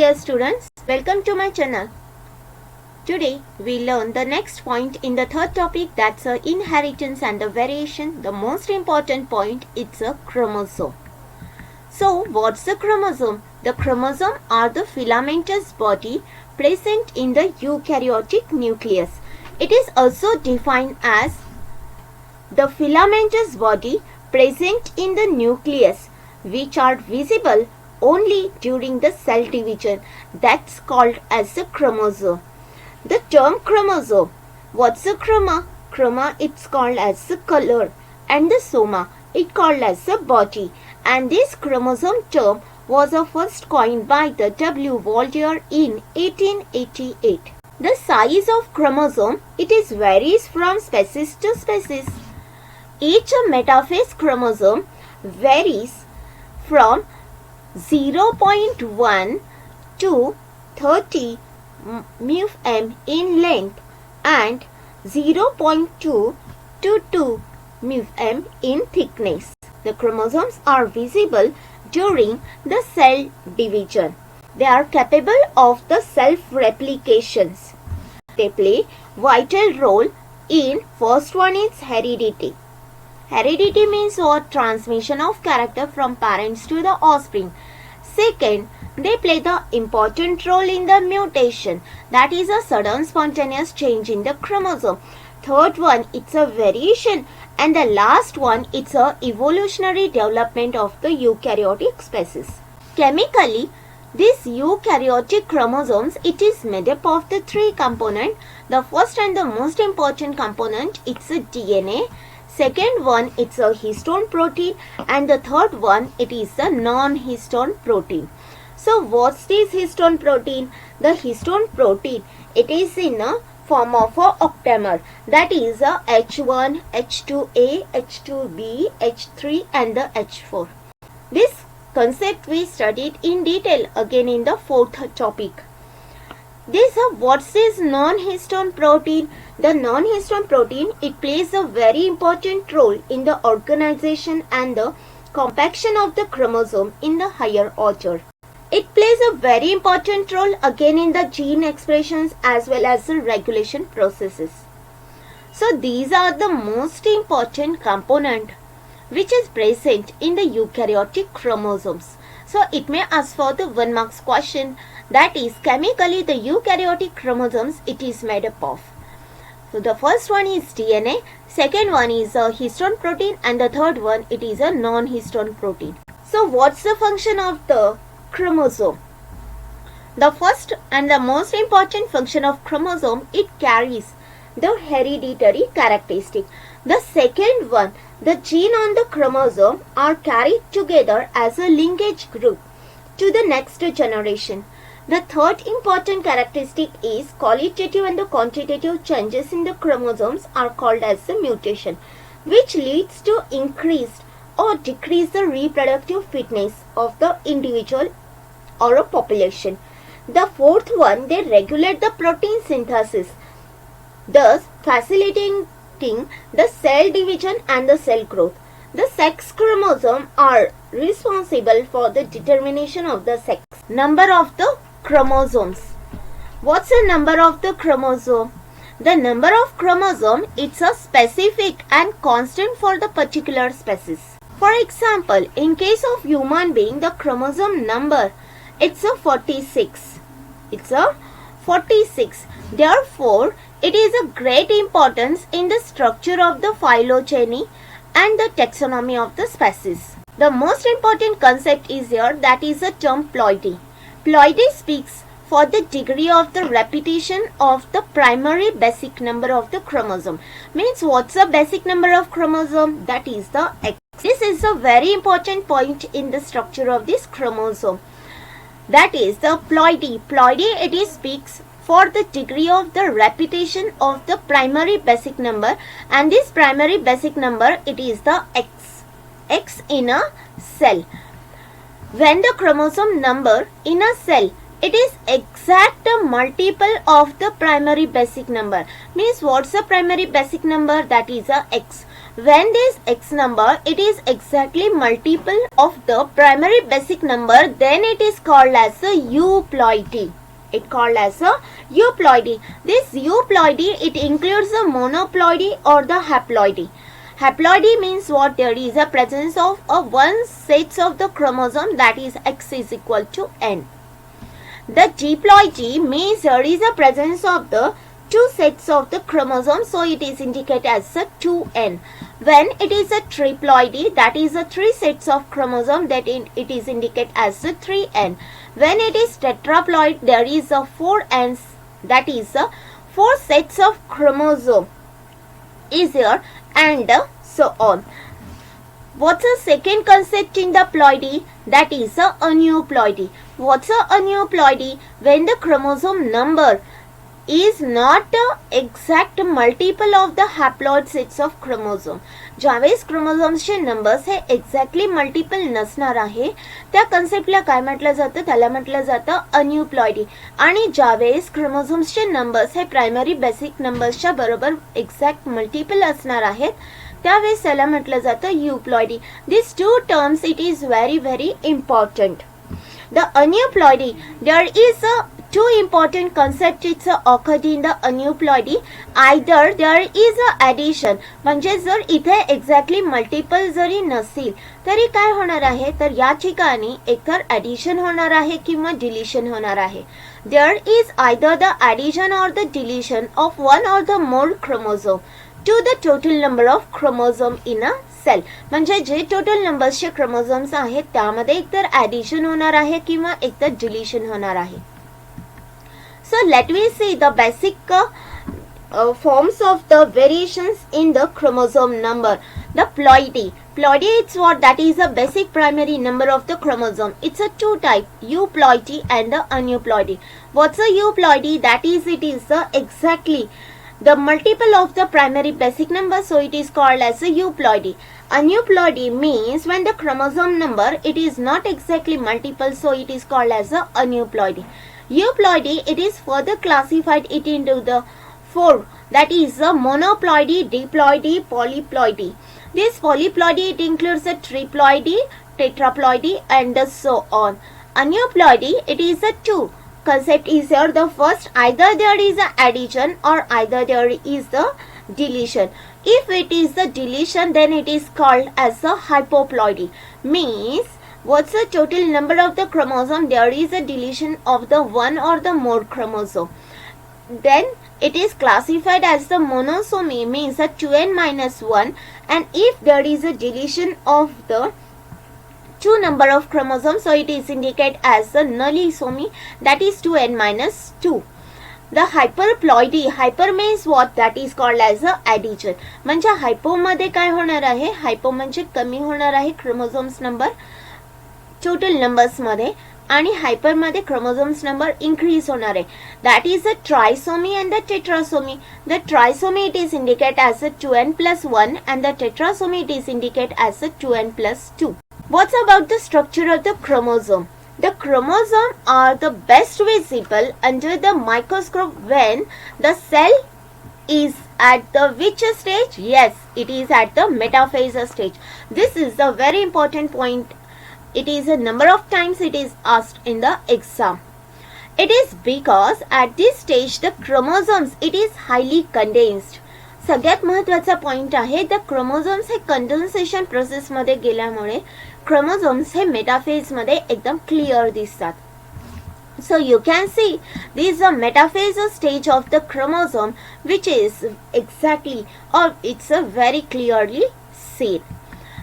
dear students, welcome to my channel. Today we learn the next point in the third topic, that's inheritance and the variation. The most important point, it's a chromosome. So what's the chromosome? The chromosome are the filamentous body present in the eukaryotic nucleus. It is also defined as the filamentous body present in the nucleus which are visible only during the cell division. That's called as a chromosome. The term chromosome, what's a chroma? Chroma, it's called as a color, and the soma, it called as a body. And this chromosome term was first coined by the W. Voltaire in 1888. The size of chromosome, it is varies from species to species. Each metaphase chromosome varies from 0.1 to 30 μm in length and 0.2 to 2 μm in thickness. The chromosomes are visible during the cell division. They are capable of the self-replications. They play vital role in first one is heredity. Heredity means what? Transmission of character from parents to the offspring. Second, they play the important role in the mutation. That is a sudden spontaneous change in the chromosome. Third one, it's a variation. And the last one, it's a evolutionary development of the eukaryotic species. Chemically, this eukaryotic chromosomes, it is made up of the three components. The first and the most important component, it's a DNA. Second one, it's a histone protein, and the third one, it is a non-histone protein. So what's this histone protein? The histone protein, it is in a form of a octamer, that is a H1, H2A, H2B, H3 and the H4. This concept we studied in detail again in the fourth topic. What's this non-histone protein? The non-histone protein, it plays a very important role in the organization and the compaction of the chromosome in the higher order. It plays a very important role again in the gene expressions as well as the regulation processes. So these are the most important component which is present in the eukaryotic chromosomes. So it may ask for the 1 marks question, that is chemically the eukaryotic chromosomes it is made up of. So the first one is DNA, second one is a histone protein, and the third one it is a non-histone protein. So what's the function of the chromosome? The first and the most important function of chromosome, it carries the hereditary characteristic. The second one, the gene on the chromosome are carried together as a linkage group to the next generation. The third important characteristic is qualitative and the quantitative changes in the chromosomes are called as a mutation, which leads to increased or decrease the reproductive fitness of the individual or a population. The fourth one, they regulate the protein synthesis, thus facilitating the cell division and the cell growth. The sex chromosome are responsible for the determination of the sex. Number of the chromosomes. What's the number of the chromosome? The number of chromosome, it's a specific and constant for the particular species. For example, in case of human being, the chromosome number, it's a 46. It's a 46. Therefore, it is a great importance in the structure of the phylogeny and the taxonomy of the species. The most important concept is here, that is the term ploidy. Ploidy speaks for the degree of the repetition of the primary basic number of the chromosome. Means what's the basic number of chromosome? That is the X. This is a very important point in the structure of this chromosome. That is the ploidy. Ploidy, it is speaks for the degree of the repetition of the primary basic number, and this primary basic number, it is the X. X in a cell. When the chromosome number in a cell, it is exact multiple of the primary basic number. Means what's the primary basic number? That is a X. When this X number, it is exactly multiple of the primary basic number, then it is called as a euploidy. It called as a euploidy. This euploidy, it includes the monoploidy or the haploidy. Haploidy means what? There is a presence of one set of the chromosome, that is X is equal to N. The diploidy means there is a presence of the two sets of the chromosome, so it is indicated as a 2N. When it is a triploidy, that is a three sets of chromosome, that it is indicated as a 3N. When it is tetraploid, there is a 4N, that is a four sets of chromosome is here, and so on. What's the second concept in the ploidy? That is a aneuploidy. What's a aneuploidy? When the chromosome number is not exact multiple of the haploid sets of chromosome. ज्यावेळेस क्रोमोझोम्सचे numbers हे exactly multiple नसणार आहे त्या कन्सेप्टला काय म्हटलं जातं? त्याला म्हटलं जातं अन्यूप्लॉइडी. आणि ज्यावेळेस क्रोमोझोम्सचे नंबर्स हे प्रायमरी बेसिक नंबर्सच्या बरोबर एक्झॅक्ट मल्टिपल असणार आहेत त्यावेळेस त्याला म्हटलं जातं euploidy. This two terms it is very important. The aneuploidy, there is two important concepts it's occurred in the aneuploidy. Either there is a addition, म्हणजे जर इथे एक्झॅक्टली मल्टिपल जरी नसेल तरी काय होणार आहे तर या ठिकाणी एकतर ॲडिशन होणार आहे किंवा डिलिशन होणार आहे. There is either the addition or the deletion of one or the more chromosome to the total number of chromosome in a cell. म्हणजे जे टोटल नंबर्सचे क्रोमोझोम्स आहेत त्यामध्ये एकतर ॲडिशन होणार आहे किंवा एकतर डिलिशन होणार आहे. So let we see the basic forms of the variations in the chromosome number. The ploidy. Ploidy is what? That is a basic primary number of the chromosome. It's a two type, euploidy and the aneuploidy. What's a euploidy? That is, it is exactly the multiple of the primary basic number, so it is called as a euploidy. Aneuploidy means when the chromosome number it is not exactly multiple, so it is called as a aneuploidy. Euploidy, it is further classified it into the four, that is a monoploidy, diploidy, polyploidy. This polyploidy it includes a triploidy, tetraploidy and so on. Aneuploidy, it is a two concept is here. The first, either there is a addition or either there is the deletion. If it is the deletion, then it is called as a hypoploidy. Means what's the total number of the chromosome? There is a deletion of the one or the more chromosome. Then it is classified as the monosomy, means a 2n minus 1. And if there is a deletion of the two number of chromosomes, so it is indicated as a nullisomy, that is 2n minus 2. The hyperploidy, hyper means what? That is called as a addition. म्हणजे हायपो मध्ये काय होणार आहे? हायपो म्हणजे कमी होणार आहे chromosomes number total numbers मध्ये आणि हायपर मध्ये क्रोमोझोम्स नंबर इन्क्रीज होणार आहे. That is a trisomy and the tetrasomy. The trisomy it is indicated as a 2n plus 1 and the tetrasomy it is indicated as a 2n plus 2. What's about the structure of the chromosome? The chromosome are the best visible under the microscope when the cell is at the which stage? Yes, it is at the metaphase stage. This is a very important point. It is a number of times it is asked in the exam. It is because at this stage the chromosomes it is highly condensed. सगळ्यात महत्त्वाचा point आहे the chromosomes हे condensation process मध्ये गेल्यामुळे chromosomes हे metaphase मध्ये एकदम clear दिसतात. So you can see this is a metaphase stage of the chromosome which is exactly or it's a very clearly seen.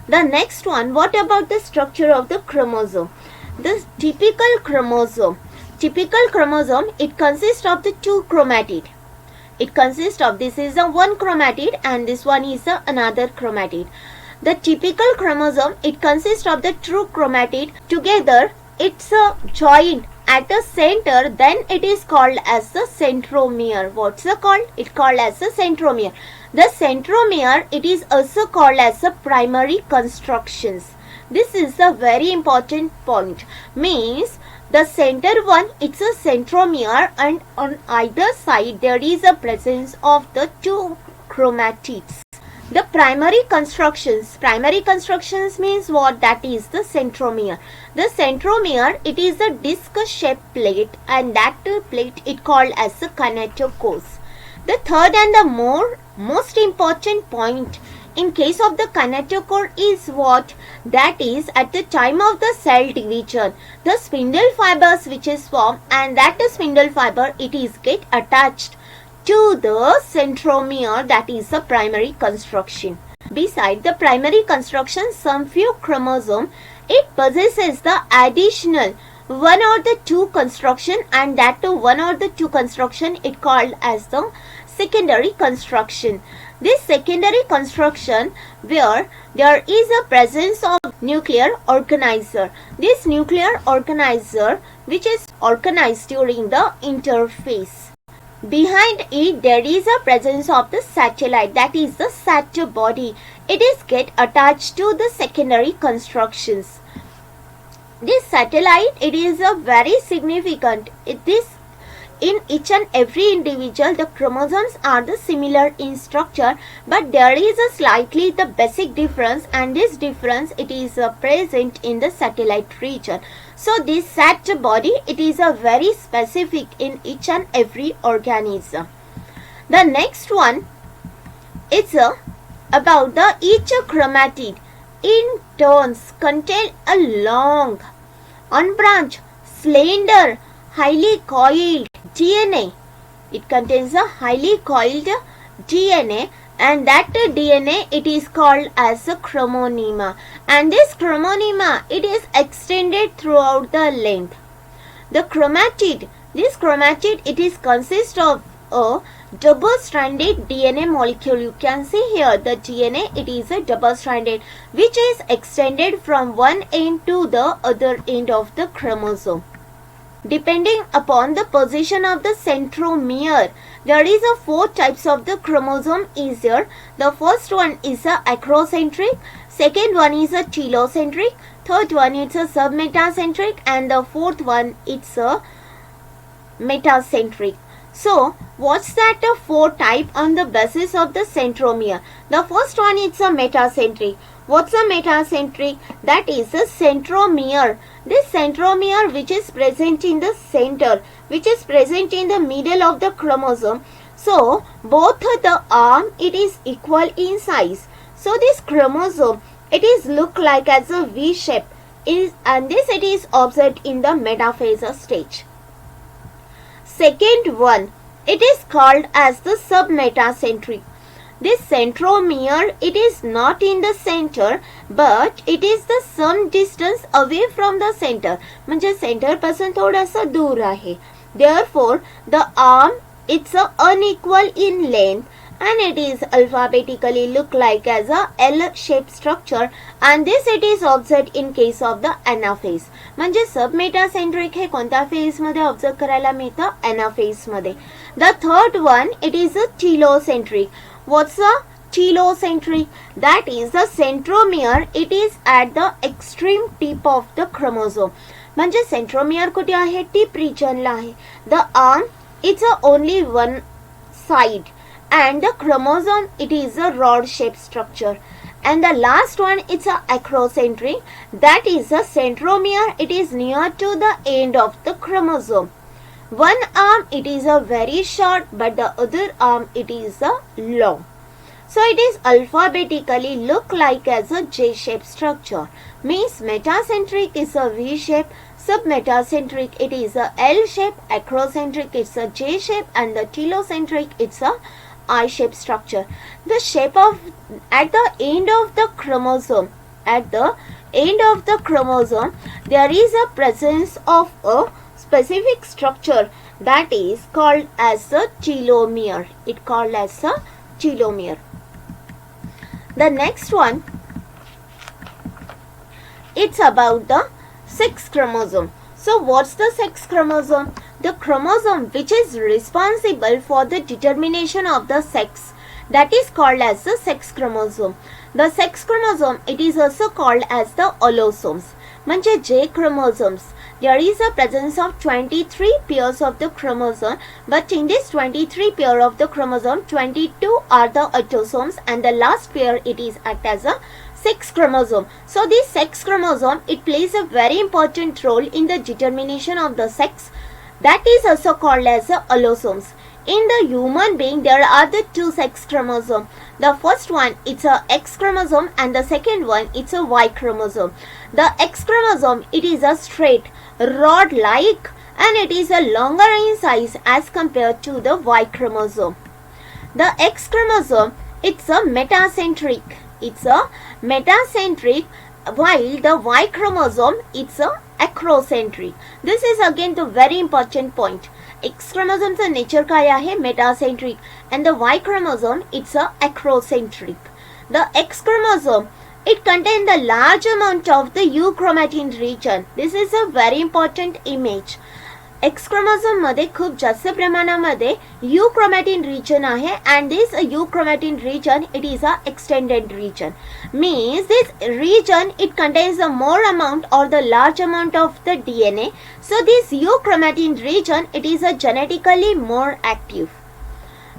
The next one, what about the structure of the chromosome? The typical chromosome it consists of the two chromatid. It consists of, this is a one chromatid and this one is another chromatid. The typical chromosome it consists of the two chromatid together. It's joined at the center, then it is called as the centromere. What's it called? It's called as the centromere. The centromere it is also called as the primary constructions. This is a very important point. Means the center one it's a centromere and on either side there is a presence of the two chromatids. The primary constructions means what? That is the centromere. The centromere, it is a disc-shaped plate, and that plate it called as the kinetochore. The third and the most important point in case of the kinetochore is what? That is at the time of the cell division, the spindle fibers which is formed, and that spindle fiber it is get attached to the centromere, that is the primary construction. Beside the primary construction, some few chromosome it possesses the additional one or the two construction, and that one or the two construction it called as the secondary construction. This secondary construction where there is a presence of nuclear organizer. This nuclear organizer which is organized during the interphase. Behind it there is a presence of the satellite, that is the Sat body. It is get attached to the secondary constructions. This satellite it is a very significant. In each and every individual the chromosomes are the similar in structure, but there is a slightly the basic difference, and this difference it is present in the satellite region. So this Sat body it is a very specific in each and every organism. The next one is about the each chromatid in turns contain a long, unbranched, slender, highly coiled DNA. It contains a highly coiled DNA, and that DNA it is called as a chromonema, and this chromonema it is extended throughout the length. The chromatid, this chromatid it is consist of a double-stranded DNA molecule. You can see here the DNA it is a double-stranded which is extended from one end to the other end of the chromosome. Depending upon the position of the centromere, there is a four types of the chromosome is there. The first one is a acrocentric, second one is a telocentric, third one is a submetacentric, and the fourth one it's a metacentric. So what's that four type on the basis of the centromere? The first one is a metacentric. What's a metacentric? That is a centromere. This centromere which is present in the center, which is present in the middle of the chromosome. So both the arm it is equal in size. So this chromosome it is look like as a V shape, and this it is observed in the metaphase stage. Second one it is called as the submetacentric. This centromere it is not in the center, but it is the some distance away from the center, म्हणजे center पासून थोडासा दूर आहे. Therefore the arm it's a unequal in length, and it is alphabetically look like as a L-shaped structure, and this it is observed in case of the anaphase. म्हणजे submetacentric हे कोणत्या phase मध्ये observe करायला मिळतं? anaphase मध्ये. The third one it is a telocentric. What's a telocentric? That is the centromere it is at the extreme tip of the chromosome. म्हणजे centromere कुठे आहे? Tip रिजनला आहे. The arm it's a only one side, and the chromosome it is a rod shaped structure. And the last one it's a acrocentric. That is a centromere it is near to the end of the chromosome. One arm it is a very short, but the other arm it is a long. So it is alphabetically look like as a J-shaped structure. Means metacentric is a V shape, submetacentric it is a L shape, acrocentric it's a J shape, and the telocentric it's a I-shaped structure. The shape of at the end of the chromosome, there is a presence of a specific structure that is called as a telomere. It called as a telomere. The next one it's about the sex chromosome. So what's the sex chromosome? The chromosome which is responsible for the determination of the sex, that is called as the sex chromosome. The sex chromosome it is also called as the allosomes. म्हणजे जे chromosomes there is a presence of 23 pairs of the chromosome, but in this 23 pair of the chromosome, 22 are the autosomes and the last pair it is act as a sex chromosome. So this sex chromosome, it plays a very important role in the determination of the sex. That is also called as the allosomes. In the human being, there are the two sex chromosomes. The first one, it's a X chromosome, and the second one, it's a Y chromosome. The X chromosome, it is a straight, rod-like, and it is a longer in size as compared to the Y chromosome. The X chromosome, it's a metacentric. It's a metacentric, while the Y chromosome, it's a acrocentric. This is again the very important point. X chromosome's nature काय आहे? Metacentric, and the Y chromosome, it's a acrocentric. The X chromosome, it contains the large amount of the euchromatin region. This is a very important image. X chromosome मध्ये खूप जास्त प्रमाणामध्ये euchromatin region आहे, and this euchromatin region, it is a extended region. Means this region, it contains the more amount or the large amount of the DNA. So this euchromatin region, it is a genetically more active.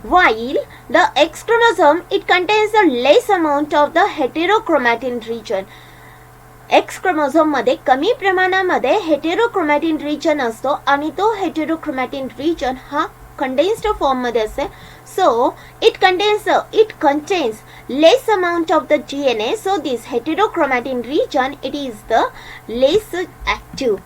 While the X chromosome, it contains the less amount of the heterochromatin region. X chromosome मध्ये कमी प्रमाणामध्ये हेटेरोक्रोमॅटिन region असतो आणि तो हेटेरोक्रोमॅटिन region हा condensed form मध्ये असते. So it contains less amount of the DNA. So this heterochromatin region, it is the less active.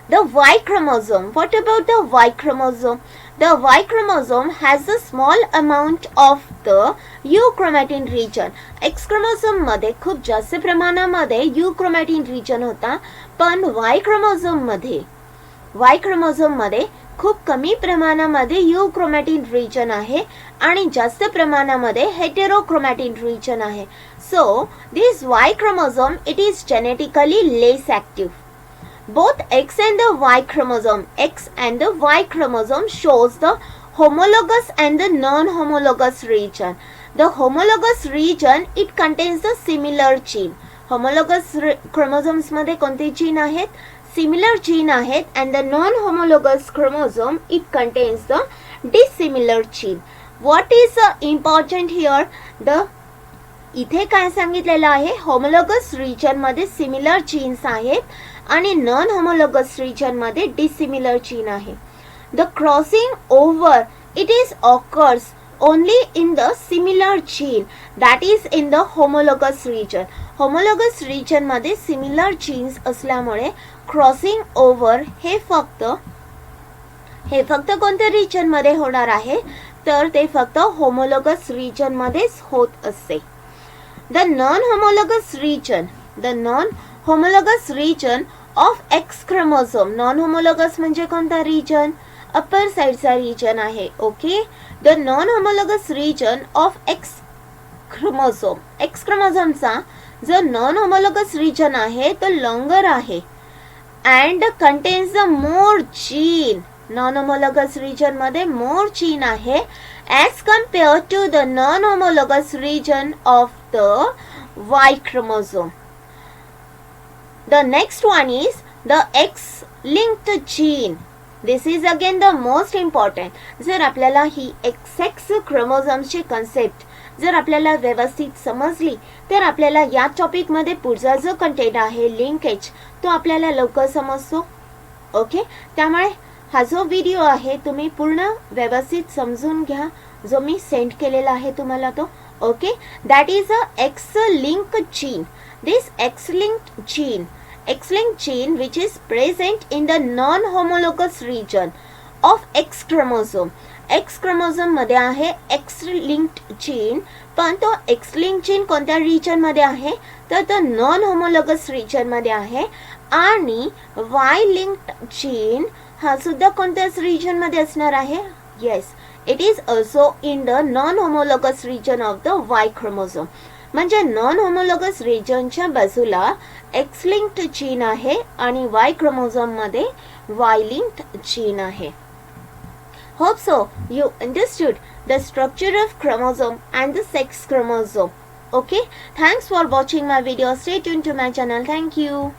The Y chromosome. What about the Y chromosome? The Y chromosome has a small amount of the euchromatin region. X chromosome मध्ये खूप जास्त प्रमाणामध्ये euchromatin region होता, पण Y chromosome मध्ये खूप कमी प्रमाणामध्ये euchromatin region आहे आणि जास्त प्रमाणामध्ये heterochromatin region आहे. So this Y chromosome, it is genetically less active. Both X and the Y chromosome shows the homologous and the non-homologous region. The homologous region, it contains the similar gene. Homologous chromosomes मध्ये कोणते gene आहेत? Similar gene आहेत, and the non-homologous chromosome, it contains the dissimilar gene. What is important here? इथे काय सांगितलेलं आहे? Homologous region मध्ये similar genes आहेत आणि नॉन होमोलॉगस रिजन मध्ये डिसिमिलर जीन आहे. The crossing over, it is occurs only in the similar gene, that is in the homologous region. Homologous region मध्ये सिमिलर जीन्स असल्यामुळे क्रॉसिंग ओव्हर हे फक्त कोणत्या रिजन मध्ये होणार आहे? तर ते फक्त होमोलॉगस रिजन मध्येच होत असते. The non-homologous region of X chromosome. Non-homologous म्हणजे कोणता region? Upper साइडचा region आहे. Okay. The non-homologous region of X chromosome. X chromosomeचा जो non-homologous region आहे तो longer आहे and contains the more gene. Non-homologous region मध्ये more gene आहे as compared to the non-homologous region of the Y chromosome. The next one is the X-linked gene. This is again the most important. जर आपल्याला ही X chromosomeची concept जर आपल्याला व्यवस्थित समजली तर आपल्याला या टॉपिक मध्ये पुढचा जो कंटेंट आहे लिंकेज तो आपल्याला लवकर समजतो. ओके, त्यामुळे हा जो व्हिडिओ आहे तुम्ही पूर्ण व्यवस्थित समजून घ्या, जो मी सेंड केलेला आहे तुम्हाला तो. Okay, that is a X-linked gene. This X-linked gene which is present in the non-homologous region of X chromosome. X chromosome मध्ये आहे X-linked gene, पण तो X-linked gene कोणत्या region मध्ये आहे? तर तो non-homologous region मध्ये आहे. आणि Y-linked gene हा सुद्धा कोणत्याच region मध्ये असणार आहे? Yes, it is also in the non-homologous region of the Y chromosome. म्हणजे नॉन होमोलॉगस रिजनच्या बाजूला X-linked gene आहे आणि Y chromosome मध्ये Y-linked gene आहे. Hope so you understood the structure of chromosome and the sex chromosome. Okay, thanks for watching my video. Stay tuned to my channel. Thank you.